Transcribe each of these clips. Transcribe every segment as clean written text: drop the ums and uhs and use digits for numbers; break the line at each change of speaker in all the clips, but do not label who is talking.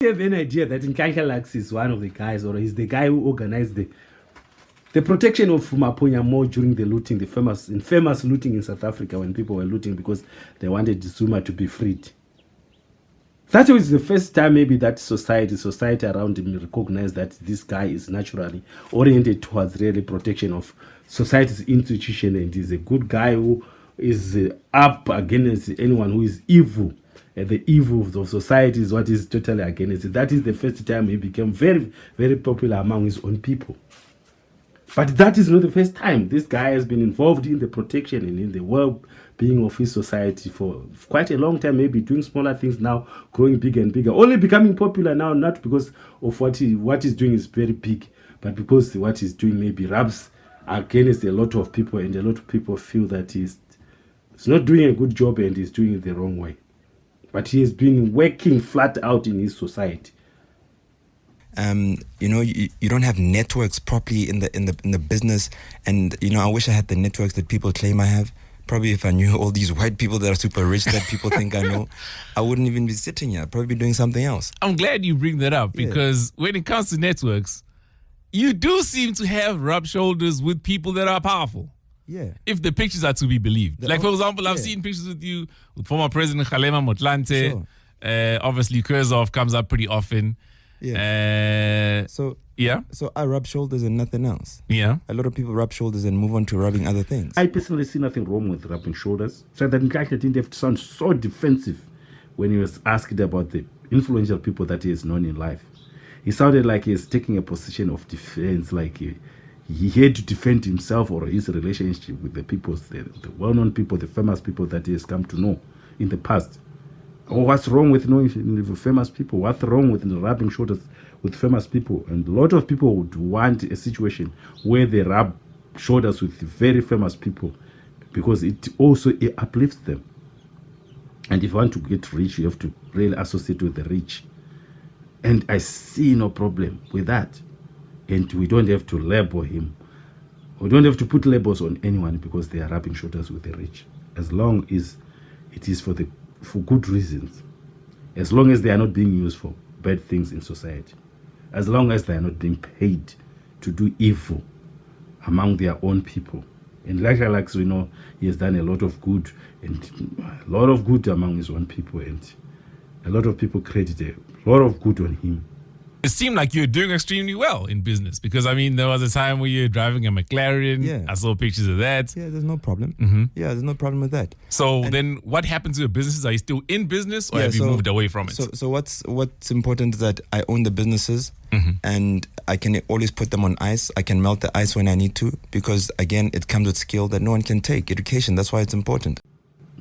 Do you have any idea that Nhlanhla is one of the guys, or is the guy who organized the protection of Maponya Mo during the looting, the famous looting in South Africa when people were looting because they wanted Zuma to be freed? That was the first time maybe that society around him recognized that this guy is naturally oriented towards really protection of society's institution, and is a good guy who is up against anyone who is evil. The evil of society is what is totally against it. That is the first time he became very, very popular among his own people. But that is not the first time. This guy has been involved in the protection and in the well-being of his society for quite a long time, maybe doing smaller things now, growing bigger and bigger, only becoming popular now, not because of what he's doing is very big, but because what he's doing maybe rubs against a lot of people, and a lot of people feel that he's not doing a good job and he's doing it the wrong way. But he has been working flat out in his society.
You don't have networks properly in the business, and I wish I had the networks that people claim I have. Probably if I knew all these white people that are super rich that people think I know, I wouldn't even be sitting here. I'd probably be doing something else.
I'm glad you bring that up, because when it comes to networks, you do seem to have rubbed shoulders with people that are powerful.
Yeah.
If the pictures are to be believed. Like, for example, I've seen pictures with you with former President Kgalema Motlanthe.
Sure.
Obviously, Kurzov comes up pretty often.
Yeah.
So
I rub shoulders and nothing else.
Yeah.
A lot of people rub shoulders and move on to rubbing other things.
I personally see nothing wrong with rubbing shoulders. So that Nhlanhla didn't have to sound so defensive when he was asked about the influential people that he has known in life. He sounded like he was taking a position of defense, like he had to defend himself or his relationship with the people, the well-known people, the famous people that he has come to know in the past. Or what's wrong with knowing famous people? What's wrong with rubbing shoulders with famous people? And a lot of people would want a situation where they rub shoulders with very famous people, because it uplifts them. And if you want to get rich, you have to really associate with the rich. And I see no problem with that. And we don't have to label him. We don't have to put labels on anyone because they are rubbing shoulders with the rich. As long as it is for good reasons. As long as they are not being used for bad things in society. As long as they are not being paid to do evil among their own people. And like we know, he has done a lot of good, and a lot of good among his own people, and a lot of people credit a lot of good on him.
It seemed like you're doing extremely well in business, because, there was a time where you're driving a McLaren.
Yeah.
I saw pictures of that.
Yeah, there's no problem.
Mm-hmm.
Yeah, there's no problem with that.
So then what happened to your businesses? Are you still in business, or have you moved away from it?
So what's important is that I own the businesses, and I can always put them on ice. I can melt the ice when I need to, because, again, it comes with skill that no one can take. Education, that's why it's important.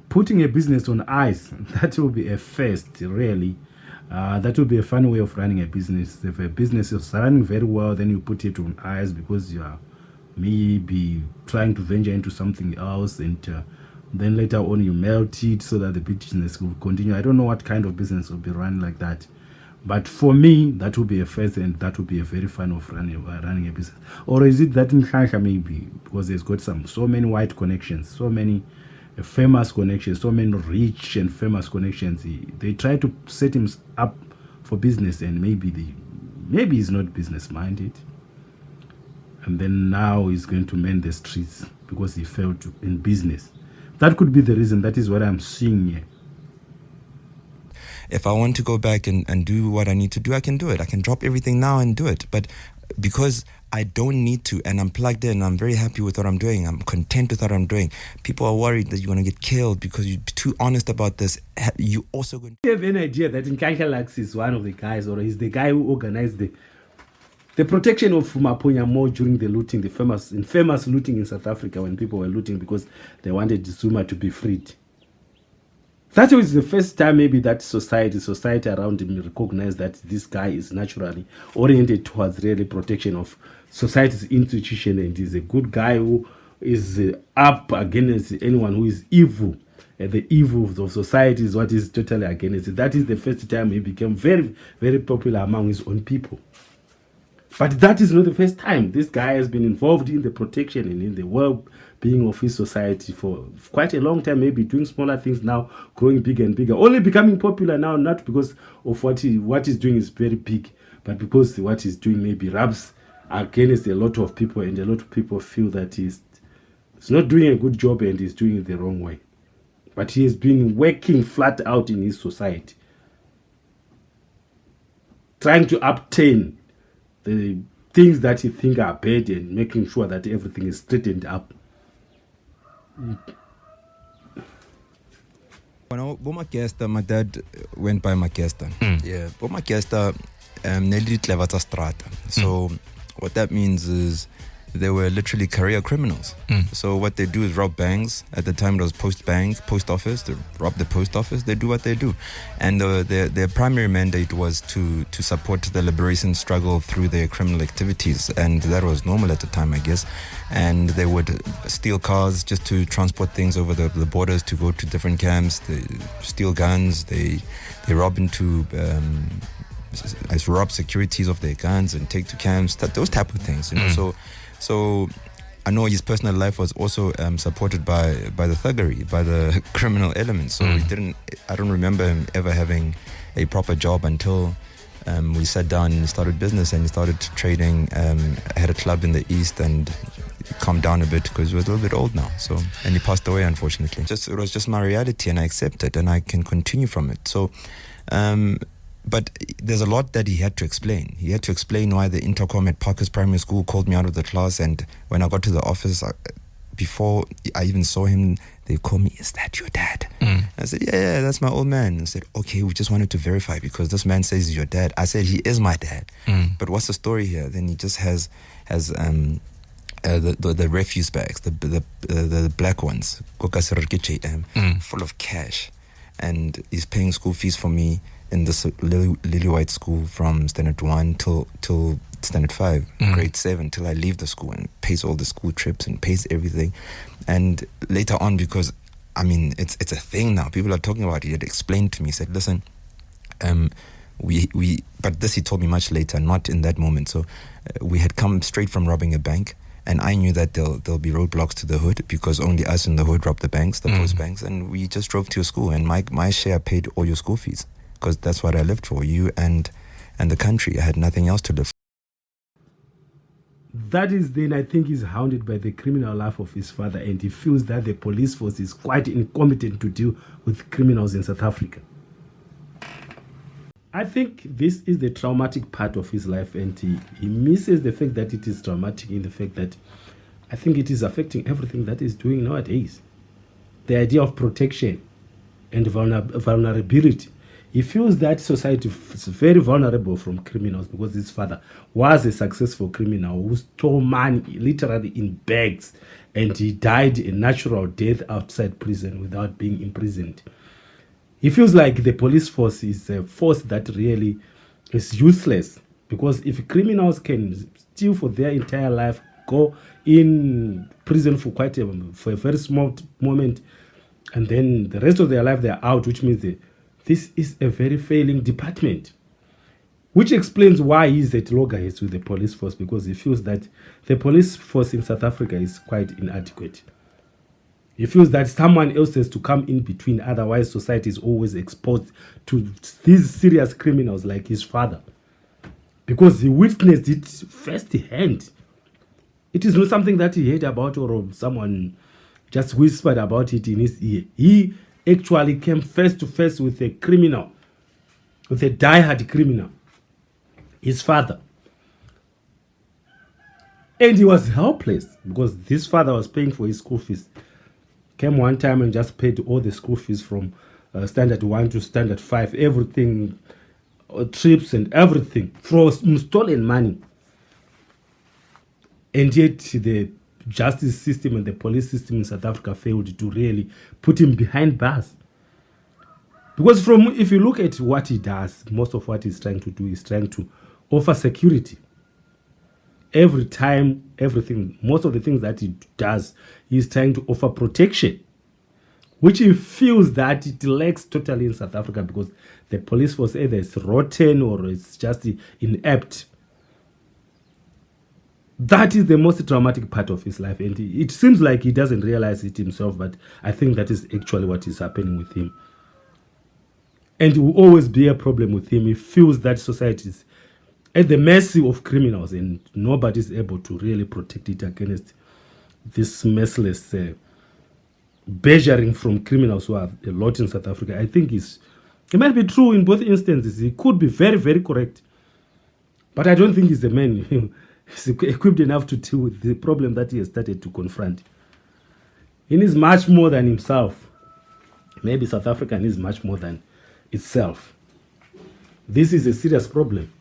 Putting a business on ice, that will be a first, really. That would be a fun way of running a business. If a business is running very well, then you put it on ice because you are maybe trying to venture into something else, and then later on you melt it so that the business will continue. I don't know what kind of business will be run like that. But for me, that would be a first, and that would be a very fun of running a business. Or is it that Nhlanhla maybe, because he's got so many white connections, so many famous connections, so many rich and famous connections. They try to set him up for business, and maybe he's not business minded, and then now he's going to mend the streets because he failed in business. That could be the reason. That is what I'm seeing here.
If I want to go back and do what I need to do, I can do it. I can drop everything now and do it. But because I don't need to, and I'm plugged in, I'm very happy with what I'm doing, I'm content with what I'm doing, people are worried that you're going to get killed because you're too honest about this. You also going
to... Do you have any idea that Nhlanhla is one of the guys, or is the guy who organized the protection of Maponya Mo during the looting, the famous looting in South Africa when people were looting because they wanted Zuma to be freed? That was the first time maybe that society around him recognized that this guy is naturally oriented towards really protection of society's institution, and is a good guy who is up against anyone who is evil. The evil of society is what is totally against it. That is the first time he became very, very popular among his own people. But that is not the first time. This guy has been involved in the protection and in the well-being of his society for quite a long time, maybe doing smaller things now, growing bigger and bigger, only becoming popular now, not because of what he's doing is very big, but because what he's doing maybe rubs against a lot of people, and a lot of people feel that he's not doing a good job and he's doing it the wrong way. But he has been working flat out in his society, trying to obtain the things that he think are bad and making sure that everything is straightened up.
When Bomakesta, my dad went by Makesta. Yeah, Bomakesta, Nelly Tlevata Strata. So what that means is they were literally career criminals. So what they do is rob banks. At the time it was post office. They rob the post office. They do what they do. And their primary mandate was to support the liberation struggle through their criminal activities. And that was normal at the time, I guess. And they would steal cars just to transport things over the borders to go to different camps. They steal guns. They rob into... rob securities of their guns and take to camps. Those type of things, you know. So I know his personal life was also supported by the thuggery, by the criminal elements. So I don't remember him ever having a proper job until we sat down and started business, and he started trading. Had a club in the East, and calmed down a bit because he was a little bit old now. So, and he passed away, unfortunately. It was just my reality, and I accept it, and I can continue from it. So, but there's a lot that he had to explain. He had to explain why the intercom at Parker's Primary School called me out of the class, and when I got to the office, before I even saw him, they called me, "Is that your dad?" I said, yeah, that's my old man. And I said, okay, we just wanted to verify because this man says he's your dad. I said, he is my dad. But what's the story here? Then he just has the refuse bags, the black ones, full of cash, and he's paying school fees for me in this lily white school from standard 1 till standard 5, grade 7, till I leave the school, and pays all the school trips and pays everything. And later on, because I mean it's a thing now, people are talking about it. He had explained to me, he said, listen, but this he told me much later, not in that moment. So we had come straight from robbing a bank, and I knew that there'll be roadblocks to the hood because only us in the hood rob the banks, the post banks, and we just drove to your school, and my share paid all your school fees because that's what I lived for, you and the country. I had nothing else to live for.
That is then, I think, he's hounded by the criminal life of his father, and he feels that the police force is quite incompetent to deal with criminals in South Africa. I think this is the traumatic part of his life, and he misses the fact that it is traumatic in the fact that I think it is affecting everything that he's doing nowadays. The idea of protection and vulnerability. He feels that society is very vulnerable from criminals because his father was a successful criminal who stole money literally in bags, and he died a natural death outside prison without being imprisoned. He feels like the police force is a force that really is useless, because if criminals can steal for their entire life, go in prison for a very small moment, and then the rest of their life they're out, which means this is a very failing department, which explains why he's at loggerheads with the police force, because he feels that the police force in South Africa is quite inadequate. He feels that someone else has to come in between, otherwise society is always exposed to these serious criminals like his father, because he witnessed it firsthand. It is not something that he heard about or someone just whispered about it in his ear. He actually came face to face with a criminal, with a die-hard criminal, his father. And he was helpless because this father was paying for his school fees. Came one time and just paid all the school fees from standard 1 to standard 5, everything, trips and everything, for stolen money. And yet the justice system and the police system in South Africa failed to really put him behind bars. Because if you look at what he does, most of what he's trying to do is trying to offer security. Every time, everything, most of the things that he does, he's trying to offer protection, which he feels that it lacks totally in South Africa, because the police force either is rotten or it's just inept. That is the most traumatic part of his life, and it seems like he doesn't realize it himself, but I think that is actually what is happening with him. And it will always be a problem with him. He feels that society is at the mercy of criminals, and nobody is able to really protect it against this merciless badgering from criminals who are a lot in South Africa. I think it might be true in both instances. He could be very, very correct. But I don't think he's the man who's equipped enough to deal with the problem that he has started to confront. He needs much more than himself. Maybe South Africa needs much more than itself. This is a serious problem.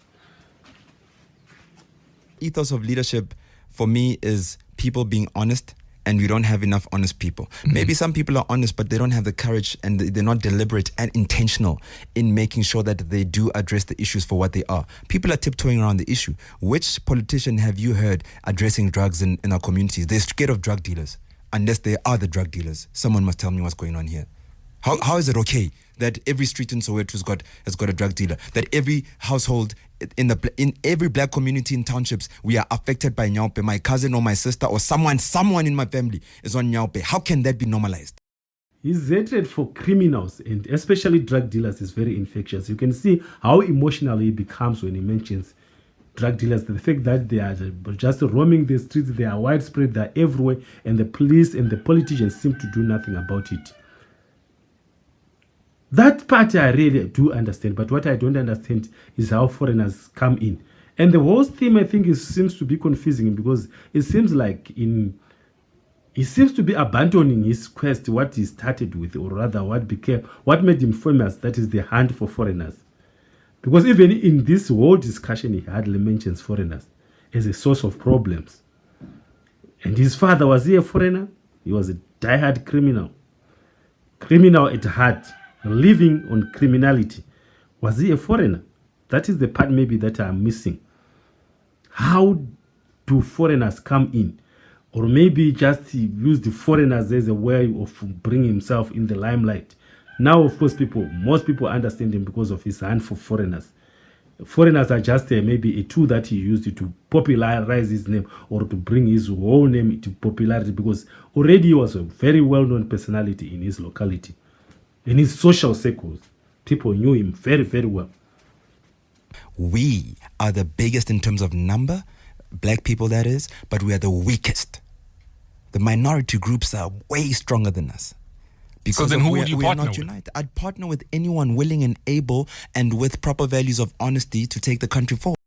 Ethos of leadership for me is people being honest, and we don't have enough honest people. Maybe some people are honest, but they don't have the courage, and they're not deliberate and intentional in making sure that they do address the issues for what they are. People are tiptoeing around the issue. Which politician have you heard addressing drugs in our communities? They're scared of drug dealers. Unless they are the drug dealers. Someone must tell me what's going on here. How is it okay that every street in Soweto has got a drug dealer? That every household in every black community in townships, we are affected by nyaupe. My cousin or my sister or someone in my family is on nyaupe. How can that be normalized?
His hatred for criminals and especially drug dealers is very infectious. You can see how emotional he becomes when he mentions drug dealers. The fact that they are just roaming the streets, they are widespread, they are everywhere, and the police and the politicians seem to do nothing about it. That part I really do understand, but what I don't understand is how foreigners come in. And the whole theme, I think, seems to be confusing, because it seems like he seems to be abandoning his quest, what he started with, or rather what made him famous, that is the hunt for foreigners. Because even in this whole discussion, he hardly mentions foreigners as a source of problems. And his father, was he a foreigner? He was a diehard criminal. Criminal at heart. Living on criminality. Was he a foreigner? That is the part maybe that I'm missing. How do foreigners come in? Or maybe just use the foreigners as a way of bringing himself in the limelight. Now, of course, most people understand him because of his hand for foreigners. Foreigners are just maybe a tool that he used to popularize his name, or to bring his whole name into popularity, because already he was a very well-known personality in his locality. In his social circles, people knew him very, very well.
We are the biggest in terms of number, black people that is, but we are the weakest. The minority groups are way stronger than us.
So then who would you partner with?
United. I'd partner with anyone willing and able and with proper values of honesty to take the country forward.